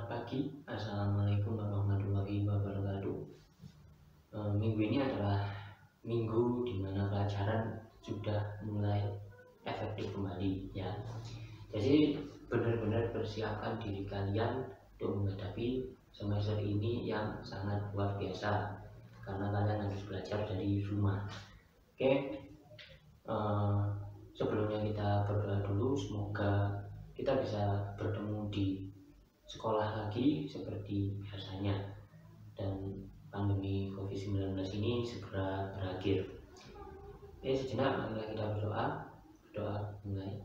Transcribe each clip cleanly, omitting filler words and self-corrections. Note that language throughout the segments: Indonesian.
Selamat pagi, Assalamualaikum warahmatullahi wabarakatuh. Minggu ini adalah minggu di mana pelajaran sudah mulai efektif kembali ya. Jadi benar-benar persiapkan diri kalian untuk menghadapi semester ini yang sangat luar biasa karena kalian harus belajar dari rumah. Oke, sebelumnya kita berdoa dulu, semoga kita bisa bertemu di sekolah lagi seperti biasanya dan pandemi COVID-19 ini segera berakhir. Sejenak marilah kita berdoa mulai.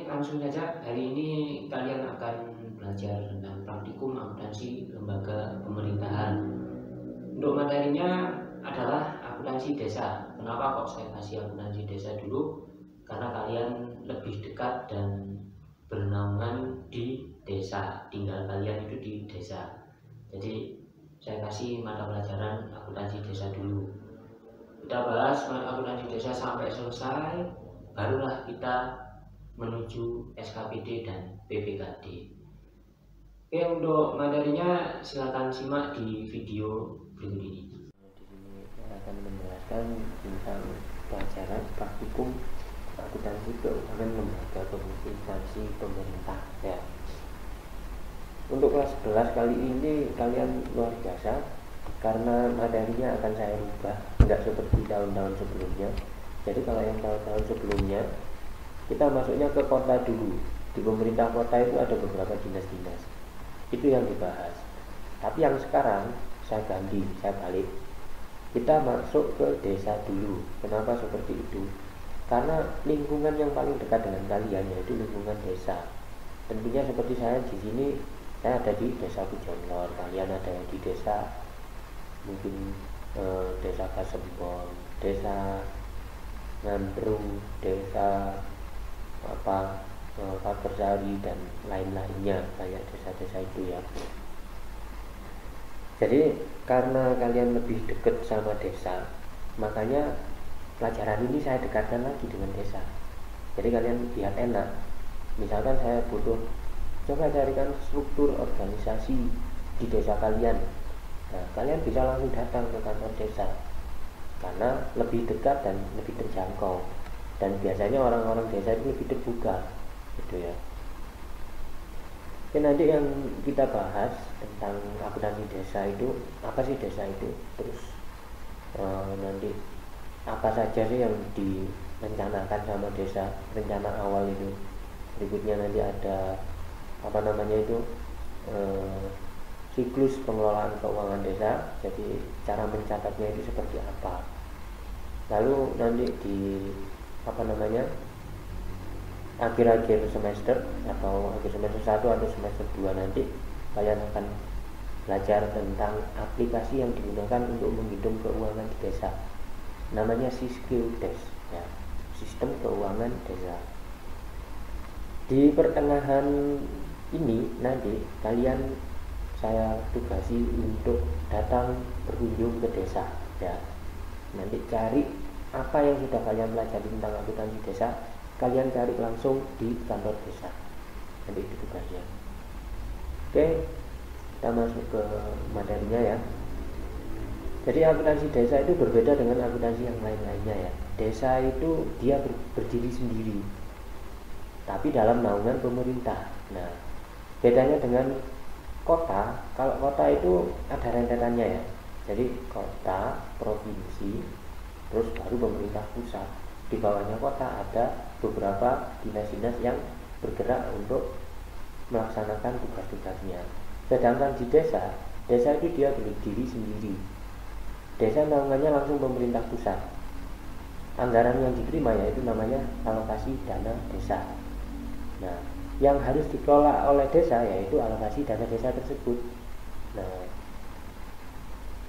Langsung saja, hari ini kalian akan belajar tentang praktikum akuntansi lembaga pemerintahan. Untuk materinya adalah akuntansi desa. Kenapa kok saya kasih akuntansi desa dulu? Karena kalian lebih dekat dan bernaungan di desa, tinggal kalian itu di desa. Jadi saya kasih mata pelajaran akuntansi desa dulu. Kita bahas akuntansi desa sampai selesai, barulah kita menuju SKPD dan PPKD. Oke, untuk materinya silakan simak di video berikut ini. Di sini saya akan menjelaskan tentang pelajaran praktikum akuntansi keuangan lembaga instansi pemerintah ya. Untuk kelas 11 kali ini kalian luar biasa karena materinya akan saya rubah, tidak seperti tahun-tahun sebelumnya. Jadi kalau yang tahun-tahun sebelumnya kita masuknya ke kota dulu. Di pemerintah kota itu ada beberapa dinas-dinas, itu yang dibahas. Tapi yang sekarang saya ganti, saya balik. Kita masuk ke desa dulu. Kenapa seperti itu? Karena lingkungan yang paling dekat dengan kalian yaitu lingkungan desa. Tentunya seperti saya di sini, saya ada di desa Pujonlor, kalian ada yang di desa mungkin desa Kasembong, desa Ngandrung, desa Pagersari dan lain-lainnya, banyak desa-desa itu ya. Jadi karena kalian lebih dekat sama desa, makanya pelajaran ini saya dekatkan lagi dengan desa. Jadi kalian biar enak. Misalkan saya butuh, coba carikan struktur organisasi di desa kalian. Nah, kalian bisa langsung datang ke kantor desa karena lebih dekat dan lebih terjangkau. Dan biasanya orang-orang desa itu lebih terbuka, gitu ya. Oke, nanti yang kita bahas tentang akuntansi desa itu, apa sih desa itu, terus nanti apa saja sih yang direncanakan sama desa, rencana awal itu. Berikutnya nanti ada siklus pengelolaan keuangan desa, jadi cara mencatatnya itu seperti apa. Lalu nanti di akhir-akhir semester atau akhir semester 1 atau semester 2 nanti kalian akan belajar tentang aplikasi yang digunakan untuk menghitung keuangan di desa. Namanya Siskildes ya, sistem keuangan desa. Di pertengahan ini nanti kalian saya tugasi untuk datang berkunjung ke desa ya. Nanti cari apa yang sudah kalian pelajari tentang akuntansi desa, kalian cari langsung di kantor desa. Nanti itu tugasnya. Oke, kita masuk ke materinya ya. Jadi akuntansi desa itu berbeda dengan akuntansi yang lain-lainnya ya. Desa itu dia berdiri sendiri, tapi dalam naungan pemerintah. Nah, bedanya dengan kota, kalau kota itu ada rentetannya ya. Jadi kota, provinsi, terus baru pemerintah pusat. Di bawahnya kota ada beberapa dinas-dinas yang bergerak untuk melaksanakan tugas-tugasnya. Sedangkan di desa itu dia berdiri sendiri. Desa naungannya langsung pemerintah pusat. Anggaran yang diterima yaitu namanya alokasi dana desa. Nah, yang harus dikelola oleh desa yaitu alokasi dana desa tersebut. Nah,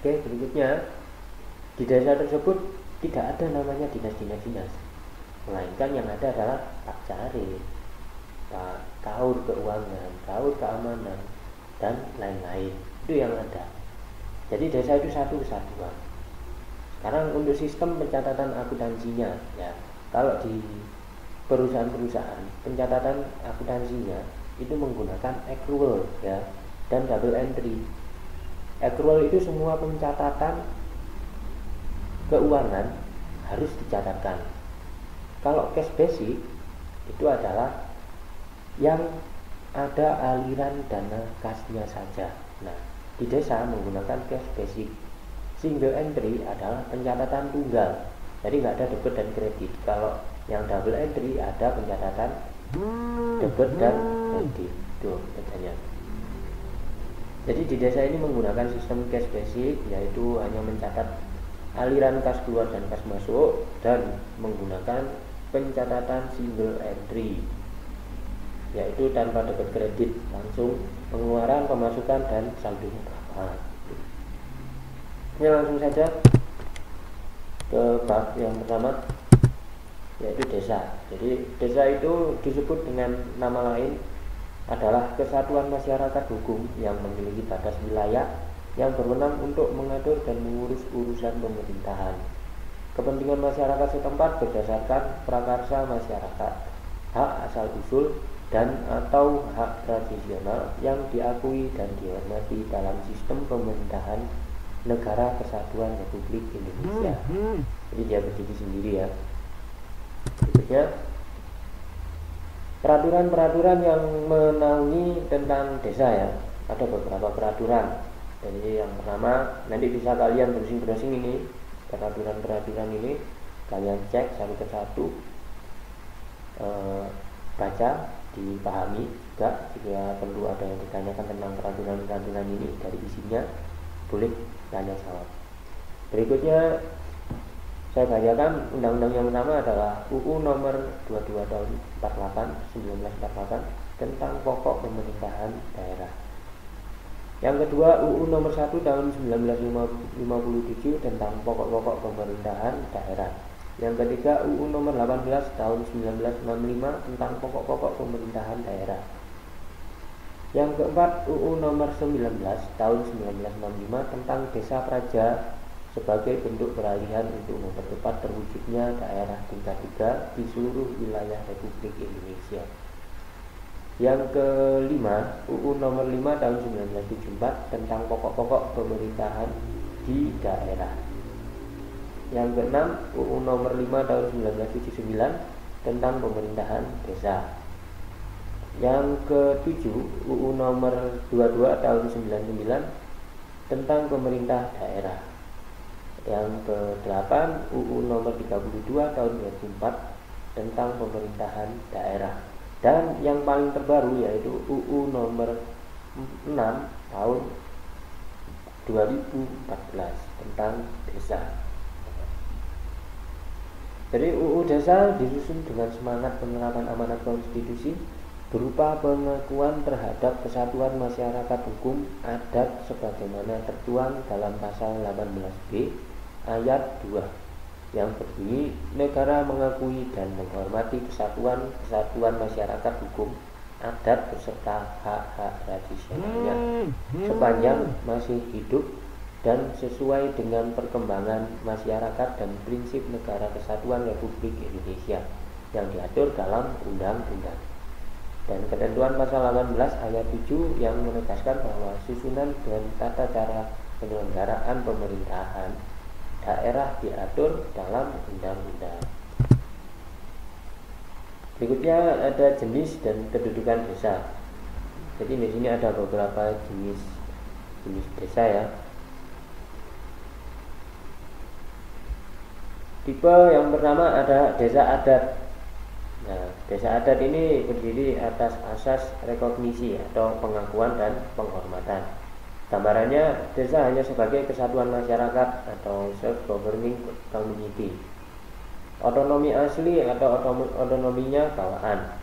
oke, berikutnya di desa tersebut tidak ada namanya dinas-dinas, melainkan yang ada adalah Pak Carik, Pak Kaur Keuangan, Kaur Keamanan, dan lain-lain. Itu yang ada. Jadi desa itu satu kesatuan. Sekarang untuk sistem pencatatan akuntansinya ya, Kalau di perusahaan-perusahaan pencatatan akuntansinya itu menggunakan accrual ya dan double entry. Accrual itu semua pencatatan keuangan harus dicatatkan. Kalau cash basic itu adalah yang ada aliran dana kasnya saja. Nah, di desa menggunakan cash basic. Single entry adalah pencatatan tunggal, jadi nggak ada debit dan kredit. Kalau yang double entry ada pencatatan debit dan kredit. Itu bedanya. Jadi di desa ini menggunakan sistem cash basic, yaitu hanya mencatat aliran kas keluar dan kas masuk, dan menggunakan pencatatan single entry, yaitu tanpa debit kredit, langsung pengeluaran, pemasukan, dan saldonya berapa. Ini langsung saja ke bab yang pertama, yaitu desa. Jadi desa itu disebut dengan nama lain adalah kesatuan masyarakat hukum yang memiliki batas wilayah yang berwenang untuk mengatur dan mengurus urusan pemerintahan. Kepentingan masyarakat setempat berdasarkan prakarsa masyarakat, hak asal usul, dan atau hak tradisional yang diakui dan dihormati dalam sistem pemerintahan Negara Kesatuan Republik Indonesia. Jadi dia berdiri sendiri ya. Berikutnya, peraturan-peraturan yang menaungi tentang desa ya. Ada beberapa peraturan. Jadi yang pertama, nanti bisa kalian browsing-browsing ini peraturan-peraturan ini, kalian cek satu persatu, baca, dipahami juga. Jika perlu ada yang ditanyakan tentang peraturan-peraturan ini dari isinya, boleh tanya jawab. Berikutnya saya bacakan undang-undang yang pertama adalah UU nomor 22 tahun 1948 tentang pokok pemerintahan daerah. Yang kedua, UU nomor 1 tahun 1957 tentang pokok-pokok pemerintahan daerah. Yang ketiga, UU nomor 18 tahun 1965 tentang pokok-pokok pemerintahan daerah. Yang keempat, UU nomor 19 tahun 1965 tentang Desa Praja sebagai bentuk peralihan untuk mempercepat terwujudnya daerah tingkat 3 di seluruh wilayah Republik Indonesia. Yang kelima, UU nomor 5 tahun 1974 tentang pokok-pokok pemerintahan di daerah. Yang keenam, UU nomor 5 tahun 1979 tentang pemerintahan desa. Yang ketujuh, UU nomor 22 tahun 99 tentang pemerintah daerah. Yang ke-8, UU nomor 32 tahun 2004 tentang pemerintahan daerah. Dan yang paling terbaru yaitu UU nomor 6 tahun 2014 tentang desa. Jadi UU desa disusun dengan semangat penerapan amanat konstitusi berupa pengakuan terhadap kesatuan masyarakat hukum adat sebagaimana tertuang dalam pasal 18B ayat 2 yang berbunyi, negara mengakui dan menghormati kesatuan masyarakat hukum adat beserta hak-hak tradisionalnya sepanjang masih hidup dan sesuai dengan perkembangan masyarakat dan prinsip Negara Kesatuan Republik Indonesia yang diatur dalam undang-undang. Dan ketentuan pasal 18 ayat 7 yang menegaskan bahwa susunan dan tata cara penyelenggaraan pemerintahan daerah diatur dalam undang-undang. Berikutnya ada jenis dan kedudukan desa. Jadi di sini ada beberapa jenis desa ya. Tipe yang pertama ada desa adat. Nah, desa adat ini berdiri atas asas rekognisi atau pengakuan dan penghormatan. Gambarannya, desa hanya sebagai kesatuan masyarakat atau self-governing community. Otonomi asli atau otonominya bawaan.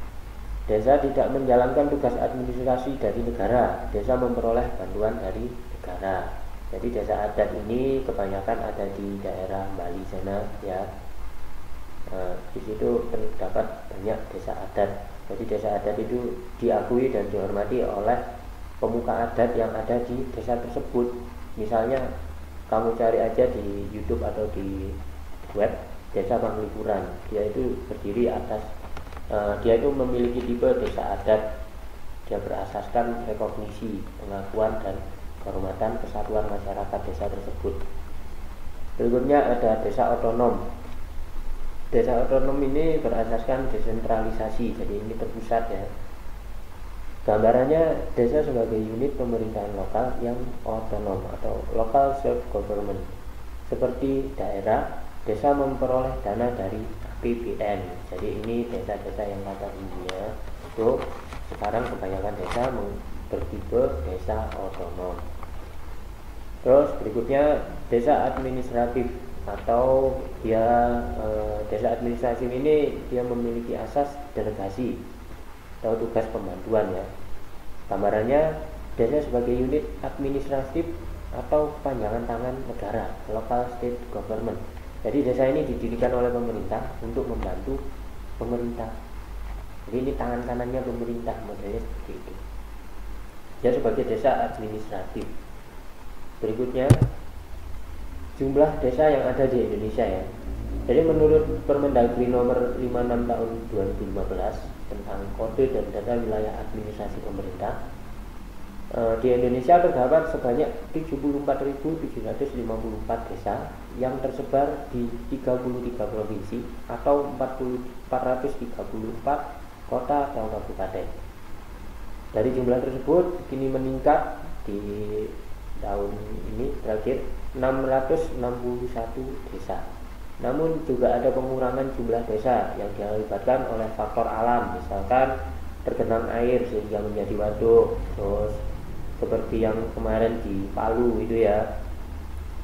Desa tidak menjalankan tugas administrasi dari negara. Desa memperoleh bantuan dari negara. Jadi desa adat ini kebanyakan ada di daerah Bali sana ya. Di situ terdapat banyak desa adat. Jadi desa adat itu diakui dan dihormati oleh pemuka adat yang ada di desa tersebut. Misalnya kamu cari aja di YouTube atau di web, Desa Panglipuran. Dia itu berdiri atas dia itu memiliki tipe desa adat. Dia berasaskan rekognisi, pengakuan dan kehormatan kesatuan masyarakat desa tersebut. Berikutnya ada desa otonom. Desa otonom ini berasaskan desentralisasi, jadi ini terpusat ya. Gambarannya, desa sebagai unit pemerintahan lokal yang otonom atau local self-government. Seperti daerah, desa memperoleh dana dari APBN. Jadi ini desa-desa yang kata India itu sekarang kebanyakan desa bertipe desa otonom. Terus berikutnya desa administratif atau desa administratif ini dia memiliki asas delegasi atau tugas pembantuan ya. Gambarannya, desa sebagai unit administratif atau panjangan tangan negara, local state government. Jadi desa ini didirikan oleh pemerintah untuk membantu pemerintah. Jadi ini tangan kanannya pemerintah, modelnya seperti itu. Dia sebagai desa administratif. Berikutnya, jumlah desa yang ada di Indonesia ya. Jadi menurut Permendagri nomor 56 tahun 2015 tentang kode dan data wilayah administrasi pemerintah, di Indonesia terdapat sebanyak 74.754 desa yang tersebar di 33 provinsi atau 434 kota atau kabupaten. Dari jumlah tersebut kini meningkat di tahun ini terakhir 661 desa. Namun juga ada pengurangan jumlah desa yang diakibatkan oleh faktor alam, misalkan tergenang air sehingga menjadi waduk, terus seperti yang kemarin di Palu itu ya,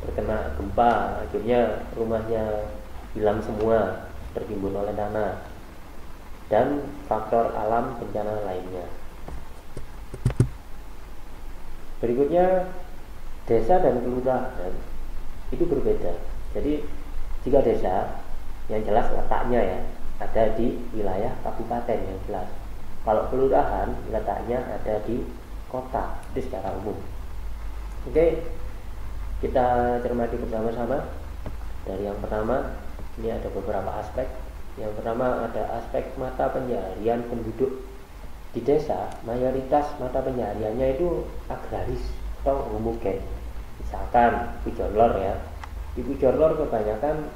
terkena gempa, akhirnya rumahnya hilang semua, tertimbun oleh tanah, dan faktor alam bencana lainnya. Berikutnya, desa dan kelurahan itu berbeda. Jadi jika desa yang jelas letaknya ya ada di wilayah kabupaten yang jelas. Kalau kelurahan letaknya ada di kota, itu secara umum. Oke, kita cermati bersama-sama. Dari yang pertama, ini ada beberapa aspek. Yang pertama ada aspek mata pencaharian penduduk. Di desa, mayoritas mata pencahariannya itu agraris atau homogen. Misalkan Pujonlor ya, di Pujonlor kebanyakan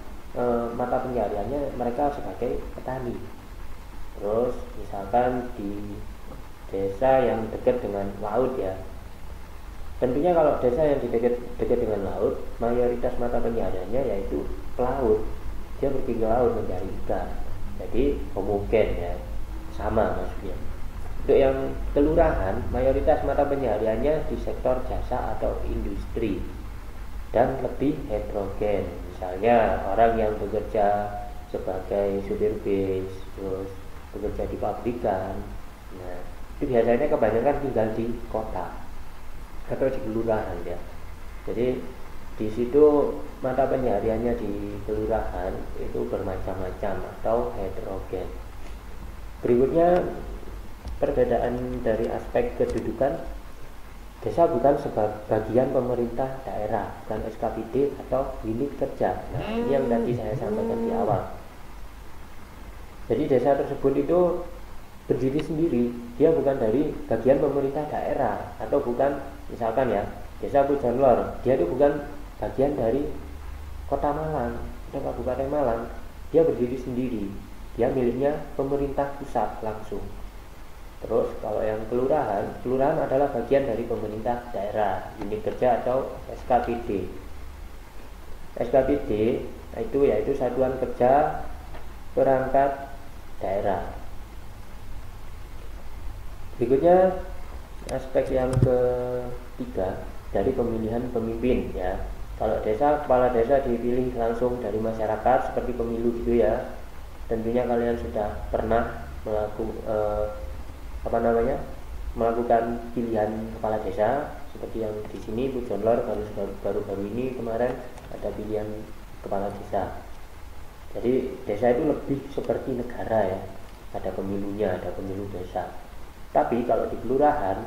mata pencahariannya mereka sebagai petani. Terus misalkan di desa yang dekat dengan laut ya, tentunya kalau desa yang dekat dengan laut, mayoritas mata pencahariannya yaitu pelaut. Dia pergi ke laut mencari ikan. Jadi homogen ya, sama maksudnya. Untuk yang kelurahan, mayoritas mata pencahariannya di sektor jasa atau industri dan lebih heterogen. Misalnya orang yang bekerja sebagai supir bis, terus bekerja di pabrikan. Nah, itu biasanya kebanyakan tinggal di kota atau di kelurahan ya. Jadi di situ mata pencahariannya di kelurahan itu bermacam-macam atau heterogen. Berikutnya, perbedaan dari aspek kedudukan. Desa bukan bagian pemerintah daerah, bukan SKPD atau unit kerja. Nah, ini yang tadi saya sampaikan di awal. Jadi desa tersebut itu berdiri sendiri, dia bukan dari bagian pemerintah daerah atau bukan, misalkan ya, desa Pujonlor, dia itu bukan bagian dari kota Malang atau kabupaten Malang. Dia berdiri sendiri, dia miliknya pemerintah pusat langsung. Terus kalau yang kelurahan adalah bagian dari pemerintah daerah, unit kerja atau SKPD. SKPD itu yaitu Satuan Kerja Perangkat Daerah. Berikutnya aspek yang ketiga dari pemilihan pemimpin ya. Kalau desa, kepala desa dipilih langsung dari masyarakat seperti pemilu gitu ya. Tentunya kalian sudah pernah melakukan pilihan kepala desa seperti yang di sini Pujonlor baru-baru ini kemarin ada pilihan kepala desa. Jadi desa itu lebih seperti negara ya, ada pemilunya, ada pemilu desa. Tapi kalau di kelurahan,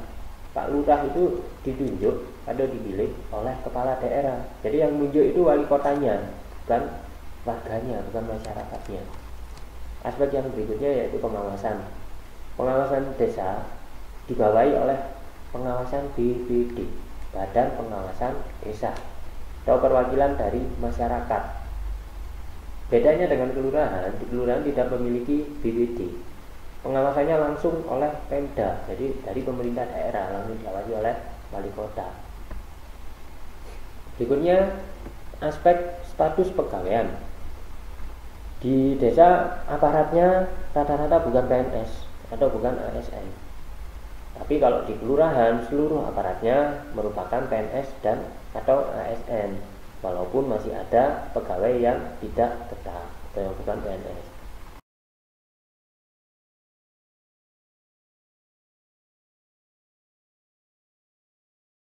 Pak Lurah itu ditunjuk atau dipilih oleh kepala daerah. Jadi yang menunjuk itu wali kotanya, bukan warganya, bukan masyarakatnya. Aspek yang berikutnya yaitu pengawasan. Pengawasan desa dibawahi oleh pengawasan BPD, Badan Pengawasan Desa, atau perwakilan dari masyarakat. Bedanya dengan kelurahan, di kelurahan tidak memiliki BPD. Pengawasannya langsung oleh Pemda, jadi dari pemerintah daerah, langsung diawasi oleh wali kota. Berikutnya aspek status pegawaian. Di desa aparatnya rata-rata bukan PNS atau bukan ASN. Tapi kalau di kelurahan seluruh aparatnya merupakan PNS dan atau ASN, walaupun masih ada pegawai yang tidak tetap atau yang bukan PNS.